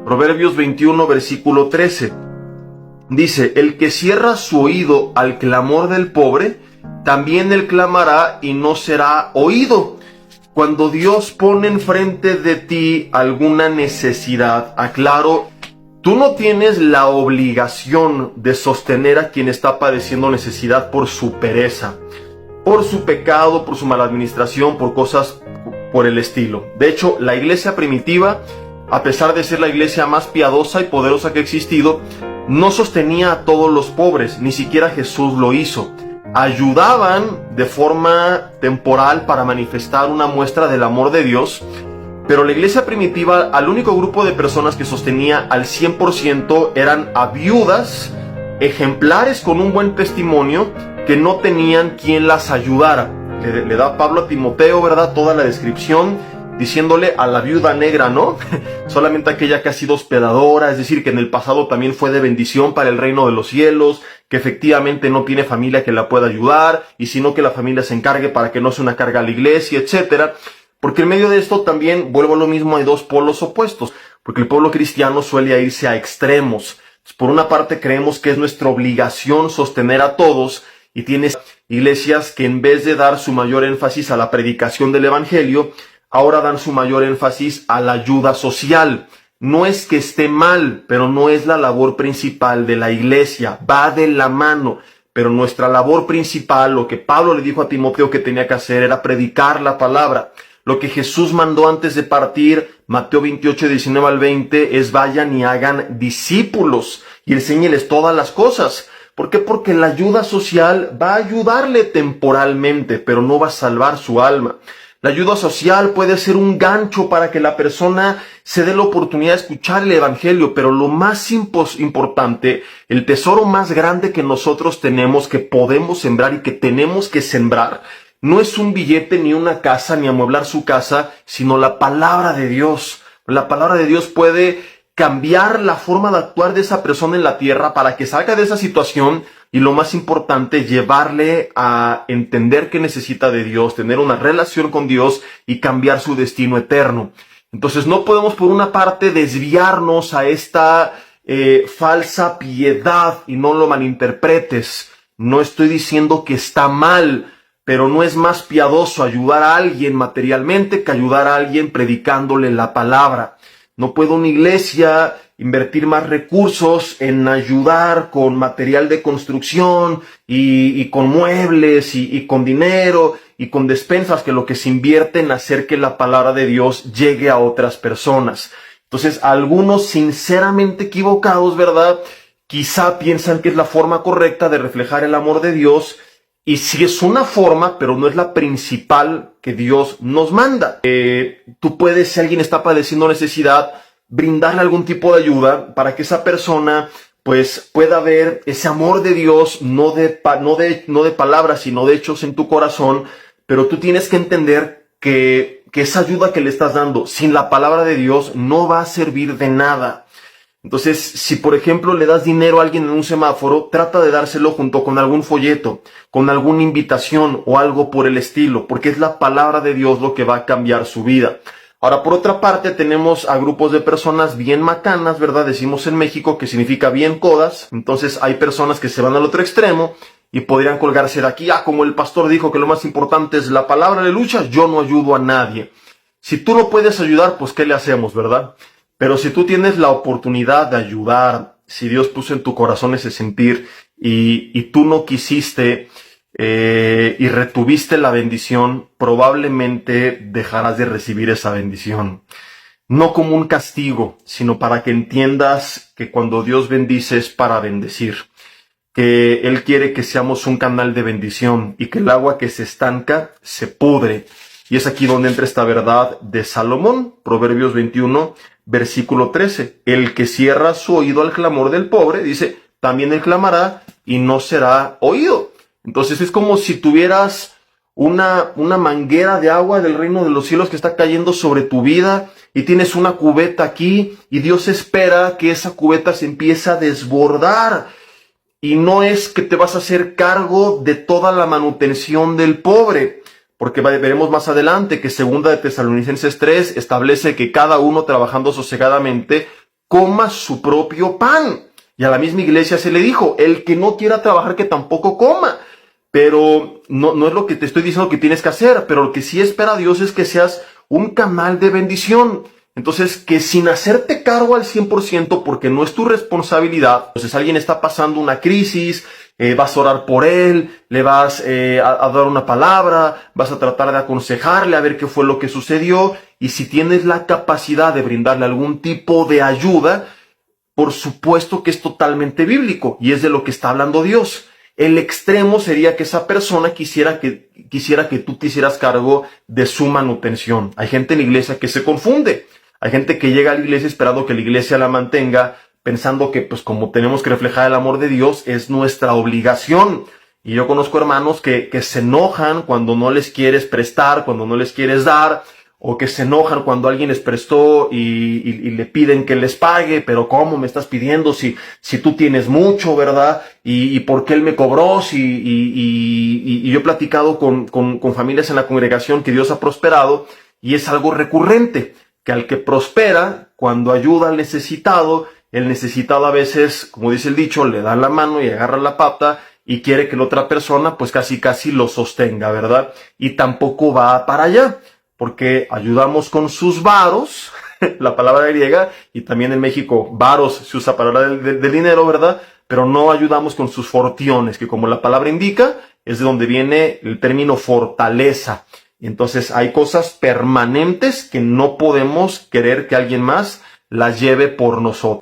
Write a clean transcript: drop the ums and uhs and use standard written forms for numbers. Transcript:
Proverbios 21, versículo 13. Dice, el que cierra su oído al clamor del pobre, también él clamará y no será oído. Cuando Dios pone enfrente de ti alguna necesidad, aclaro, tú no tienes la obligación de sostener a quien está padeciendo necesidad por su pereza, por su pecado, por su mala administración, por cosas por el estilo. De hecho, la iglesia primitiva, a pesar de ser la iglesia más piadosa y poderosa que ha existido, no sostenía a todos los pobres, ni siquiera Jesús lo hizo. Ayudaban de forma temporal para manifestar una muestra del amor de Dios, pero la iglesia primitiva, al único grupo de personas que sostenía al 100% eran a viudas, ejemplares con un buen testimonio, que no tenían quien las ayudara. Le da Pablo a Timoteo, ¿verdad?, toda la descripción, diciéndole a la viuda negra, ¿no? Solamente aquella que ha sido hospedadora, es decir, que en el pasado también fue de bendición para el reino de los cielos, que efectivamente no tiene familia que la pueda ayudar, y sino que la familia se encargue para que no sea una carga a la iglesia, etcétera. Porque en medio de esto también, vuelvo a lo mismo, hay dos polos opuestos, porque el pueblo cristiano suele irse a extremos. Por una parte creemos que es nuestra obligación sostener a todos, y tienes iglesias que en vez de dar su mayor énfasis a la predicación del evangelio, ahora dan su mayor énfasis a la ayuda social. No es que esté mal, pero no es la labor principal de la iglesia. Va de la mano. Pero nuestra labor principal, lo que Pablo le dijo a Timoteo que tenía que hacer, era predicar la palabra. Lo que Jesús mandó antes de partir, Mateo 28, 19 al 20, es vayan y hagan discípulos y enséñeles todas las cosas. ¿Por qué? Porque la ayuda social va a ayudarle temporalmente, pero no va a salvar su alma. La ayuda social puede ser un gancho para que la persona se dé la oportunidad de escuchar el evangelio, pero lo más importante, el tesoro más grande que nosotros tenemos, que podemos sembrar y que tenemos que sembrar, no es un billete, ni una casa, ni amueblar su casa, sino la palabra de Dios. La palabra de Dios puede cambiar la forma de actuar de esa persona en la tierra para que salga de esa situación y, lo más importante, llevarle a entender que necesita de Dios, tener una relación con Dios y cambiar su destino eterno. Entonces no podemos por una parte desviarnos a esta falsa piedad, y no lo malinterpretes. No estoy diciendo que está mal, pero no es más piadoso ayudar a alguien materialmente que ayudar a alguien predicándole la palabra. No puede una iglesia invertir más recursos en ayudar con material de construcción y con muebles y con dinero y con despensas, que lo que se invierte en hacer que la palabra de Dios llegue a otras personas. Entonces, algunos sinceramente equivocados, ¿verdad?, quizá piensan que es la forma correcta de reflejar el amor de Dios, y sí es una forma, pero no es la principal que Dios nos manda. Tú puedes, si alguien está padeciendo necesidad, brindarle algún tipo de ayuda para que esa persona pues pueda ver ese amor de Dios, no de palabras, sino de hechos en tu corazón. Pero tú tienes que entender que esa ayuda que le estás dando sin la palabra de Dios no va a servir de nada. Entonces, si por ejemplo le das dinero a alguien en un semáforo, trata de dárselo junto con algún folleto, con alguna invitación o algo por el estilo, porque es la palabra de Dios lo que va a cambiar su vida. Ahora, por otra parte, tenemos a grupos de personas bien macanas, ¿verdad? Decimos en México, que significa bien codas. Entonces hay personas que se van al otro extremo y podrían colgarse de aquí. Como el pastor dijo que lo más importante es la palabra, aleluya, yo no ayudo a nadie. Si tú no puedes ayudar, pues ¿qué le hacemos, verdad? Pero si tú tienes la oportunidad de ayudar, si Dios puso en tu corazón ese sentir y tú no quisiste y retuviste la bendición, probablemente dejarás de recibir esa bendición. No como un castigo, sino para que entiendas que cuando Dios bendice es para bendecir. Que Él quiere que seamos un canal de bendición y que el agua que se estanca se pudre. Y es aquí donde entra esta verdad de Salomón, Proverbios 21, versículo 13. El que cierra su oído al clamor del pobre, dice, también él clamará y no será oído. Entonces es como si tuvieras una manguera de agua del reino de los cielos que está cayendo sobre tu vida y tienes una cubeta aquí y Dios espera que esa cubeta se empiece a desbordar. Y no es que te vas a hacer cargo de toda la manutención del pobre, porque veremos más adelante que 2 de Tesalonicenses 3 establece que cada uno trabajando sosegadamente coma su propio pan. Y a la misma iglesia se le dijo, el que no quiera trabajar, que tampoco coma. Pero no es lo que te estoy diciendo que tienes que hacer, pero lo que sí espera Dios es que seas un canal de bendición. Entonces, que sin hacerte cargo al 100%, porque no es tu responsabilidad, entonces alguien está pasando una crisis, vas a orar por él, le vas a dar una palabra, vas a tratar de aconsejarle a ver qué fue lo que sucedió, y si tienes la capacidad de brindarle algún tipo de ayuda, por supuesto que es totalmente bíblico, y es de lo que está hablando Dios. El extremo sería que esa persona quisiera que tú te hicieras cargo de su manutención. Hay gente en la iglesia que se confunde. Hay gente que llega a la iglesia esperando que la iglesia la mantenga, pensando que pues como tenemos que reflejar el amor de Dios, es nuestra obligación. Y yo conozco hermanos que se enojan cuando no les quieres prestar, cuando no les quieres dar, o que se enojan cuando alguien les prestó y le piden que les pague, pero ¿cómo me estás pidiendo si tú tienes mucho, verdad? ¿Y por qué él me cobró? Y yo he platicado con familias en la congregación que Dios ha prosperado, y es algo recurrente, que al que prospera, cuando ayuda al necesitado, el necesitado a veces, como dice el dicho, le da la mano y agarra la pata y quiere que la otra persona pues casi lo sostenga, ¿verdad? Y tampoco va para allá, porque ayudamos con sus varos, la palabra griega, y también en México varos se usa para hablar de dinero, ¿verdad? Pero no ayudamos con sus fortiones, que como la palabra indica, es de donde viene el término fortaleza. Entonces hay cosas permanentes que no podemos querer que alguien más las lleve por nosotros.